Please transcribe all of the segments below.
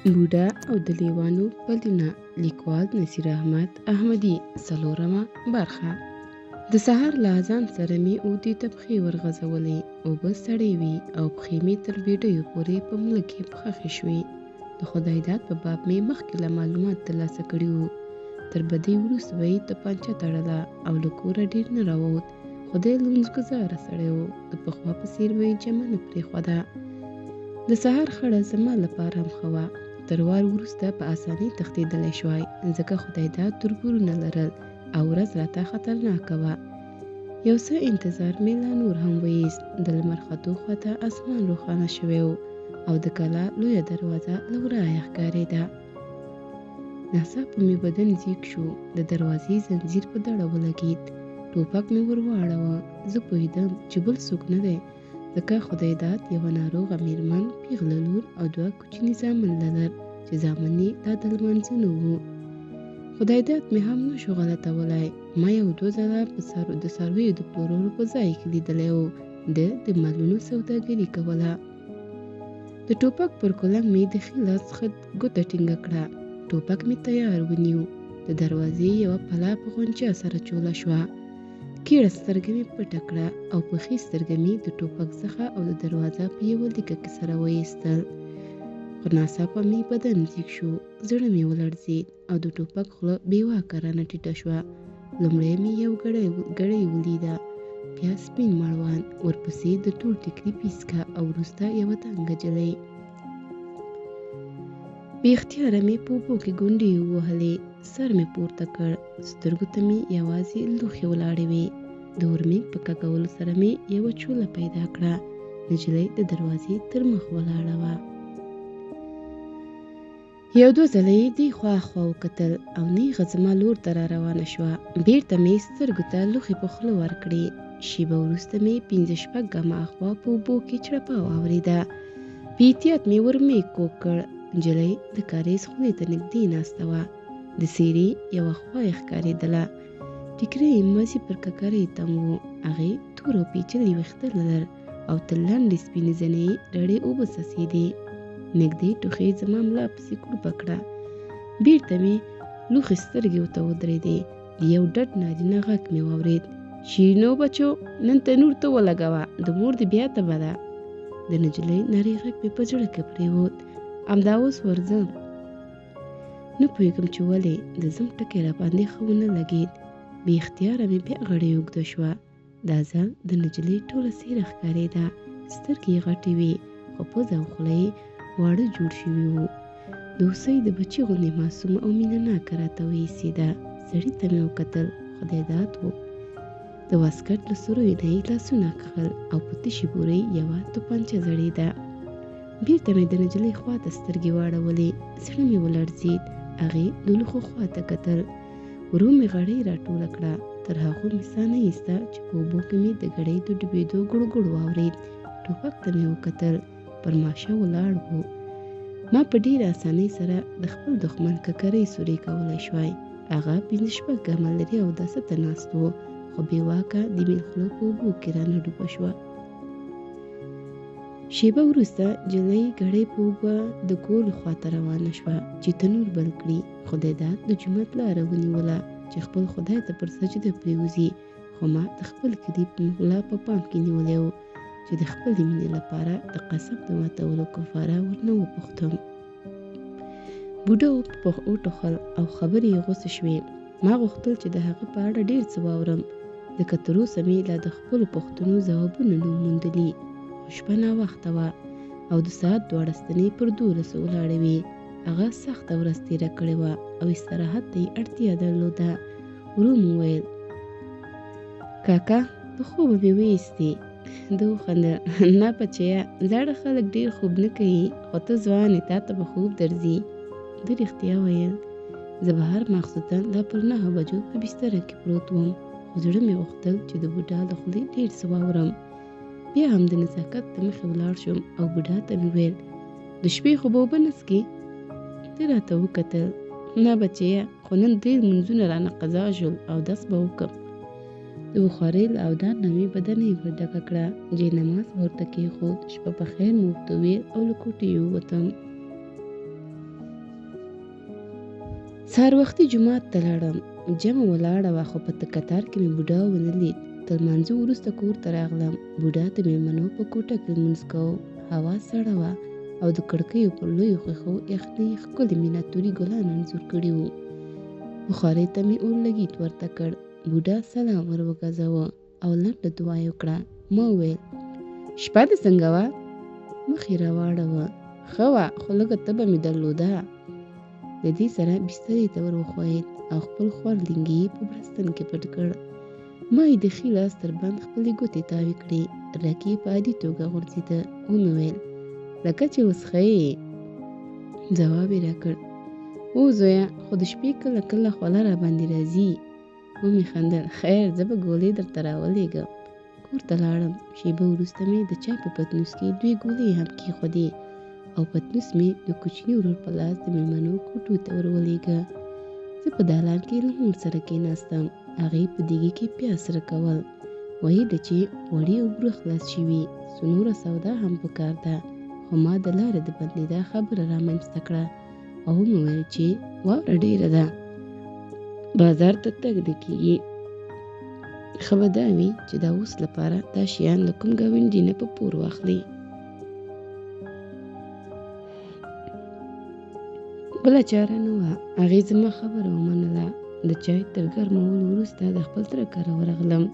بوډا او د لیوانو پلونه. لیکوال نصیر احمد احمدي. 4مه برخه. د سهار له اذان سره مې اودې ته پښې ورغځولې. اوبه سړې وې او پښې مې تر بیډیو پورې په مله کې ښخې شوې. د خدای داد په باب مې مخکې له معلومات ترلاسه کړي وو. تر بدې وروسته به یې توپانچه تړله او له کوره ډېر نه راووت. خدای لمونځګزاره سړی و. د پخوا په څېر به یې جمعه نه پرېښوده. د سهار خړه زما لپاره هم ښه وه. تر وار وروسته په اسانۍ تښتېدلی شوای، ځکه خدای داد تربورونه لرل او ورځ راته خطرناکه وه. یو څه انتظار مې لا نور هم وایست. د لمر ختو خواته اسمان روښانه شوی و او د کلا لویه دروازه له ورایه ښکارېده. ناڅاپه مې بدن زیږ شو. د دروازې زنځیر په دړه ولګېد. ټوپک مې ور واړاوه. زه پوهېدم چې بل څوک نه دی، ځکه خدای داد یوه ناروغه مېرمن، پیغله لور او 2 کوچني زامن لرل چې زامن یې لا د لمانځه نه وو. خدای داد مې هم نه شو غلطولی. ما 1-2 ځله د څارویو د پلورلو په ځای کې لیدلی و. ده د مالونو سوداګري کوله. د ټوپک پر کولنګ مې د ښي لاس څخه ګوته ټینګه کړه. ټوپک مې تیار ونیو. د دروازې یوه پله په غونچه سره چوله شوه. کیڼه سترګه مې پټه کړه او په ښي سترګه مې د ټوپک څخه او د دروازه په یوه لیکه کې سره وایستل. خو ناڅاپه مې بدن زیږ شو. زړه مې ولړزېد او د ټوپک خوله بې واکه رانه ټیټه شوه. لومړی مې یو ګړی ولیده، بیا سپین مړوند، ورپسې د ټول ټیکري پیسکه او وروسته یوه دنګه نجلۍ. بې اختیاره مې په اوبو کې ګونډې ووهلې. سر مې پورته کړ. سترګو ته مې یوازې لوښې ولاړې وې. د ورمېږ په کږولو سره مې یوه چوله پیدا کړه. نجلۍ د دروازې تر مخ ولاړه وه. 1-2 ځله یې دې خوا خوا وکتل او نیغه زما لور ته را روانه شوه. بېرته مې سترګو ته لوښې په خوله ورکړې. شېبه وروسته مې 5-6 ګامه اخوا په اوبو کې چړپا واورېده. بې احتیاط مې ورمېږ کوږ کړ. نجلۍ د کاریز خولې ته نږدې ناسته وه. د څېرې یوه خوا یې ښکارېدله. ټیکری یې مازې پر ککرۍ تم و. هغې تور او پیچلي ویښته لرل او تر لنډې سپینې زنې یې رډې اوبه څڅېدې. نږدې ټوخې زما ملا پسې کړوپه کړه. بېرته مې لوښې سترګې ورته ودرېدې. یو ډډ نارینه غږ مې واورېد: شیرینو بچو، نن تنور ته ولګوه، د مور دې بیا تبه ده. د نجلۍ نرۍ غږ مې په زړه کې پرېوت. همدا اوس ورځم. نه پوهېږم چې ولې د ځم ټکی راباندې ښه ونه لګېد. بې اختیاره مې بیا غړۍ اوږده شوه. دا ځل د نجلۍ ټوله څېره ښکارېده. سترګې یې غټې وې، خو پزه او خوله یې واړه جوړ شوي وو. د هوسۍ د بچي غوندې معصومه او مینه ناکه راته وایستېده. سړي ته مې وکتل. خدای داد و. د واسکټ له سوریو نه یې لاسونه کښل او په تشې بورۍ یوه توپانچه ځړېده. بېرته مې د نجلۍ خوا ته سترګې واړولې. زړه مې ولړزېد. هغې د لوښو خوا ته کتل. ورو مې غړۍ راټوله کړه. تر هغو مې ساه نه ایسته چې په اوبو کې مې د ګړۍ د ډوبېدو ګړوګړ واورېد. ټوپک ته مې وکتل. پر ماشه ولاړ و. ما په ډېره اسانۍ سره د خپل دښمن ککرۍ سورۍ کولی شوای. هغه 5-6 ګامه لرې او داسې ته ناست و، خو بې واکه د میل خوله په اوبو کې رانه ډوبه شوه. شېبه وروسته نجلۍ ګړۍ په اوبه د کور خواته روانه شوه چې تنور بل کړي. خدای داد د جومات لاره ونیوله چې خپل خدای ته پر سجده پرېوځي. خو ما د خپل کلي ملا په پام کې نیولی و چې د خپلې مینې لپاره د قسم د ماتولو کفاره ورنه وپوښتم. بوډا وټوخل او خبرې یې غوسه شوې. ما غوښتل چې د هغه په اړه ډېر څه واورم، ځکه تراوسه مې لا د خپلو پوښتنو ځوابونه نه موندلي. خو شپه ناوخته وه او د ساعت 2 ستنې پر 12 ولاړې وې. هغه سخته ورځ تېره کړې وه او استراحت ته یې اړتیا درلوده. ورو مې وویل: کاکا، د خوبه مې وایستې. ده وخندل: نه بچیه، زاړه خلک ډېر خوب نه کوي، خو ته ځوان یې، تا ته به خوب درځي. ده رښتیا ویل. زه به هر ماخوستن لا پر 9 بجو په بستره کې پروت وم، خو زړه مې غوښتل چې د بوډا له خولې ډېر څه واورم. بیا هم د نزاکت د مخې ولاړ شوم او بوډا ته مې ویل: د شپې خو به اوبه نه څښې؟ ده راته وکتل: نه بچیه، خو نن ډېر لمونځونه رانه قضا شول او داس به وکړم. د بخارۍ له اودان نه مې بدنۍ ور ډکه کړه. جاینماز ورته کېښود. شپه په خیر مې ورته وویل او له کوټې ووتم. سهار وختي جومات ته لاړم. جمع ولاړه وه خو په کتار کې مې بوډا ونه لید. تر لمانځه وروسته کور ته راغلم. بوډا د مېلمنو په کوټه کې لمونځ کوو. هوا سړه وه او د کړکیو پر لویو ښیښو یخنۍ ښکلي میناتوري ګلان انځور کړي وو. بخارۍ ته مې اور لګیت ورته کړ. بوډا سلام ور وګرځاوه او لنډه دعا یې وکړه. ما وویل شپه دې څنګه وه؟ مخ یې راواړوه. ښه وه خو لږه تبه مې درلوده. د دې سره بسترې ته ور وښویېد او خپل خور لنګې په برستن کې پټ کړ. ما یې د ښي لاس تر بند خپلې ګوتې تاوې کړې. رګ یې په عادي توګه غورځېده. ومې ویل لکه چې اوس ښه یې؟ ځواب یې راکړ او زویه خو د شپې کله کله خوله راباندې راځي. ومې خندل خیر زه به ګولۍ درته راولېږم. کور ته لاړم. شېبه وروسته مې د چای په پتنوس کې 2 ګولۍ هم کېښودې او پتنوس مې د کوچني ورور په لاس د مېلمنو کوټو ته ورولېږه. زه په دالان کې له مور سره کېناستم. هغې په دیګي کې پیاز سره کول. ویله چې وړې اوبره خلاص شوي، څو نوره سودا هم پکار ده. خو ما د لارې د بندېدا خبره رامنځته کړه او مې وویل چې واوره ډېره ده، بازار ته تګ نه کېږي. ښه به دا وي چې دا اوس لپاره دا شیان له کوم ګاونډي نه په پور واخلي. بله چاره نه وه. هغې زما خبره ومنله. د چای تر ګرمولو وروسته د خپل تره کره ورغلم.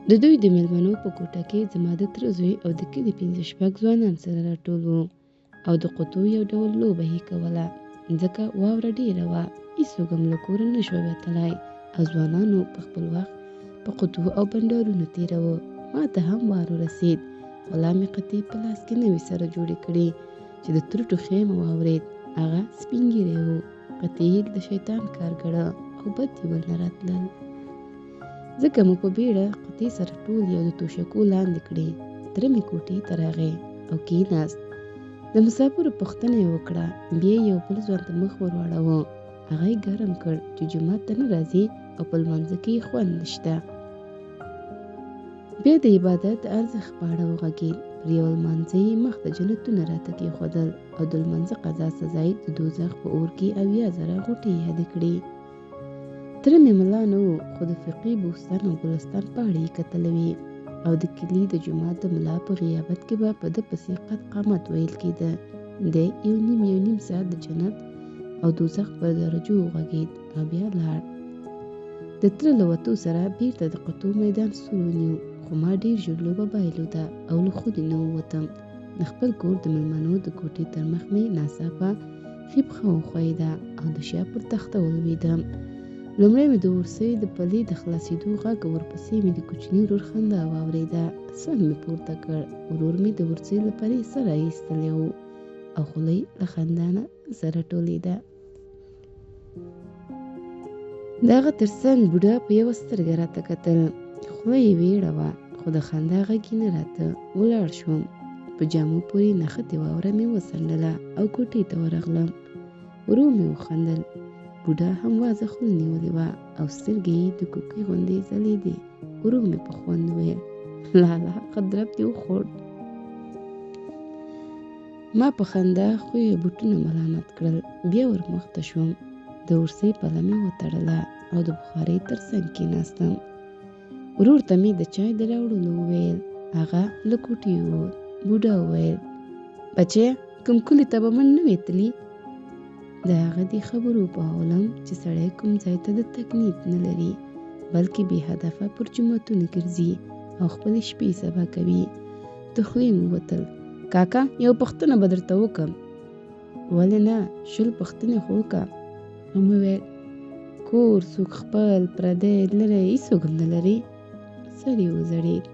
د دوی د مېلمنو په کوټه کې زما د تره زوی او د کلي 5-6 ځوانان سره راټول وو او د قطو یو ډول لوبه یې کوله. ځکه واوره ډېره وه، هېڅوک هم له کوره نه شوی وتلی او ځوانانو په خپل وخت په قطو او بنډارونو تېراوه. ما ته هم وار ورسېد. خو لا مې قطۍ په لاس کې نوې سره جوړې کړې چې د تره ټوخی مې واورېد. هغه سپین ږیری و. قطۍ یې د شیطان کار ګڼه خو بد یې ورنه راتلل. ځکه مو په بیړه قطۍ سره ټول یو د توشکو لاندې کړې. تره مې کوټې ته راغی او کېناست. د مسافرو پوښتنه یې وکړه. بیا یې یو بل ځوان ته مخ ور واړاوه. هغه یې ګرم کړ چې جومات ته نه راځي او په لمانځه کې یې خوند نشته. بیا د عبادت د ارزښت په اړه وغږېد. پر یو لمانځه یې مخ ته جنتونه راته کېښودل او د لمانځه قضا سزا یې د دوزخ په اور کې 80,000 غوټې یادې کړې. تره مې ملا نه و خو د فقې بوستان او ګلستان په اړه یې کتلوي او د کلي د جومات د ملا په غیابت کې به په ده پسې قد قامت ویل کېده. دی یو نیم ساعت د جنت او دوزخ پر درجو وغږېد او بیا لاړ. د تره له وتو سره بیرته د قطو میدان سور ونیو. خو ما ډېر ژر لوبه بایلوده او له خودې نه ووتم. د خپل کور د مېلمنو د کوټې تر مخ مې ناڅاپه ښي پښه وښویېده او د شا پر تخته ولوېدم. لومړی مې د ورسۍ د پلې د خلاصېدو غږ، ورپسې مې د کوچني ورور خندا واورېده. سر مې پورته کړ. ورور مې د ورسۍ له پلې سر ایستلی و او خوله یې له خندا نه سره ټولېده. د هغه تر څنګ بوډا په یوه سترګه راته کتل. خوله یې ویړه وه خو د خندا غږ یې نه راته. ولاړ شوم. په جامو پورې نښتې واوره مې وڅنډله او کوټې ته ورغلم. ورو مې وخندل. بوډا هم وازه خوله نیولې وه او سترګې یې د کوکۍ غوندې ځلېدې. ورو مې په خوند وویل لالا قدرت دې وخوړ. ما په خندا خوی بوټونه ملامت کړل. بیا ور مخته شوم. د ورسۍ پله مې وتړله او د بخارۍ تر څنګ کېناستم. ورور ته مې د چای د راوړلو وویل. هغه له کوټې ووت. بوډا وویل بچیه کوم کلي ته به من نه وې تلي؟ د هغه دې خبرو په حولم چې سړی کوم ځای ته د تګ نیت نه لري بلکې بې هدفه پر جوماتونو ګرځي او خپلې شپې سبا کوي. د خولې مې ووتل کاکا یو پوښتنه به درته وکړم. ولې نه 20 پوښتنې خو وکړه. ومې ویل کور څوک خپل پردی لري هېڅوک هم نه لري؟ سر یې وځړېد.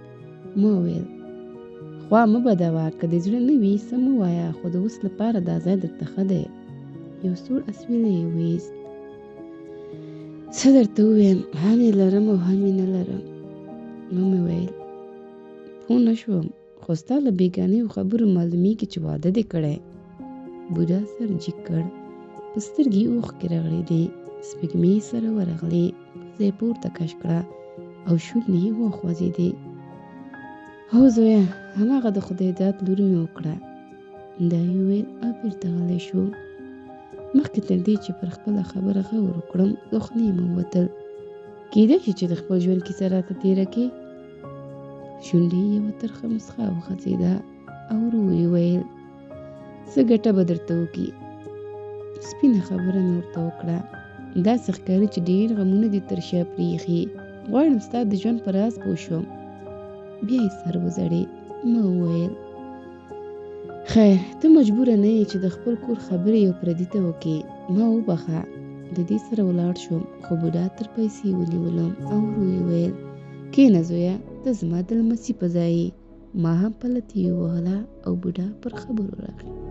ما وویل خوا مه بدوه، که دې زړه نه وي څه مه وایه، خو د اوس لپاره دا ځای درته ښه دی. یو سوړ اسویلی یې ویست. څه درته ووایم، هم یې لرم او هم یې نه لرم. ومې ویل پوه نه شوم، خو ستا له بېګانیو خبرو معلومیږي چې واده دې کړی. بوډا سر جګ کړ. په سترګې یې اوښکې رغړېدې. سپږمې سره ورغلې. پزه یې پورته کش کړه او شونډې یې وخوځېدې. هو زویه هماغه د خدای داد لور مې وکړه. دا یې وویل او بېرته غلی شو. مخکې تر دې چې پر خپله خبره غور وکړم دخنې مې ووتل. کېدای شي چې د خپل ژوند کیسه راته تېره کړې. شونډې یې یوه ترخه مسخا وخځېده او ورو یې ویل څه ګټه به درته وکړي. سپینه خبره مې ورته وکړه. داسې ښکاري چې ډېر غمونه دې تر شا پرېښي. غواړم ستا د ژوند په راز پوه شم. بیا یې سر وځړېد. ما وویل خیر ته مجبوره نه یې چې د خپل کور خبرې یو پردي ته وکړې. ما وبخه. د دې سره ولاړ شوم خو بوډا تر پیسې ونیولم او ورو یې ویل کښېنه زویه ته زما د لمسي په ځای یې. ما هم پلتې ووهله او بوډا پر خبرو راغی.